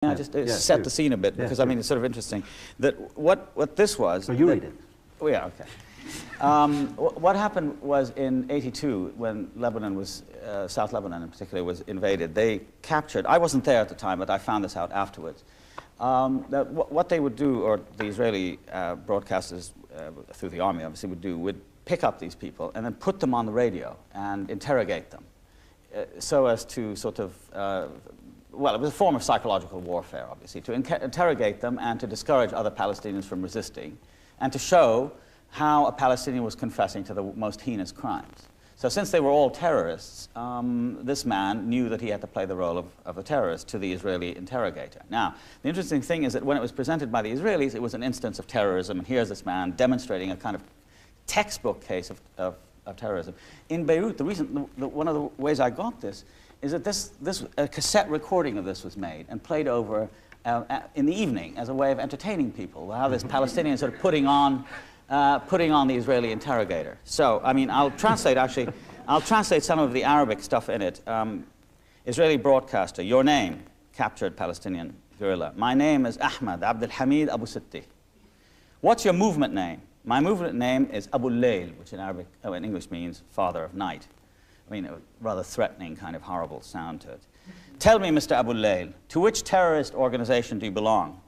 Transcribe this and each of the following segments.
Yeah, just set the scene a bit, because I mean it's sort of interesting that what this was. So you read it. Oh yeah, okay. What happened was in '82, when Lebanon was, South Lebanon in particular, was invaded, they captured, I wasn't there at the time, but I found this out afterwards, that what they would do, or the Israeli broadcasters through the army obviously would pick up these people and then put them on the radio and interrogate them, so as to sort of, well, it was a form of psychological warfare, obviously, to interrogate them and to discourage other Palestinians from resisting, and to show how a Palestinian was confessing to the most heinous crimes. So since they were all terrorists, this man knew that he had to play the role of a terrorist to the Israeli interrogator. Now, the interesting thing is that when it was presented by the Israelis, it was an instance of terrorism, and here's this man demonstrating a kind of textbook case of terrorism. In Beirut, one of the ways I got this is that a cassette recording of this was made and played over in the evening as a way of entertaining people, how this Palestinian sort of putting on the Israeli interrogator. So, I mean, I'll translate some of the Arabic stuff in it. Israeli broadcaster, your name, captured Palestinian guerrilla. My name is Ahmad Abdul Hamid Abu Sitti. What's your movement name? My movement name is Abu Layl, which in English means father of night. I mean, a rather threatening, kind of horrible sound to it. Tell me, Mr. Abu Layl, to which terrorist organization do you belong?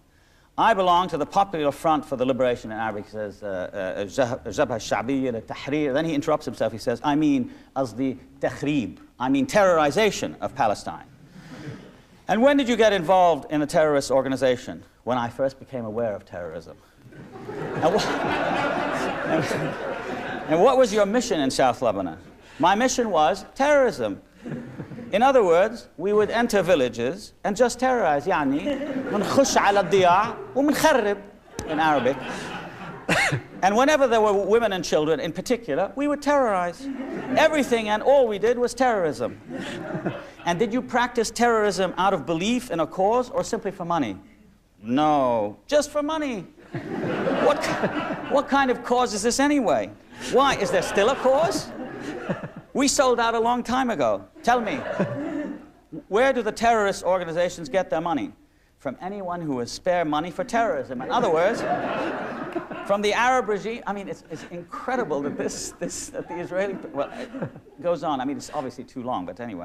I belong to the Popular Front for the Liberation, in Arabic, he says, Jabha Sha'biyya al-Tahrir. Then he interrupts himself, he says, I mean, Azdi Takhrib. I mean, terrorization of Palestine. And when did you get involved in a terrorist organization? When I first became aware of terrorism. And what was your mission in South Lebanon? My mission was terrorism. In other words, we would enter villages and just terrorize. يعني منخش على الضياع ومنخرب in Arabic. And whenever there were women and children in particular, we would terrorize. Everything and all we did was terrorism. And did you practice terrorism out of belief in a cause or simply for money? No, just for money. What kind of cause is this anyway? Why, is there still a cause? We sold out a long time ago. Tell me, where do the terrorist organizations get their money? From anyone who will spare money for terrorism. In other words, from the Arab regime. I mean, it's incredible that that the Israeli, well, it goes on. I mean, it's obviously too long, but anyway.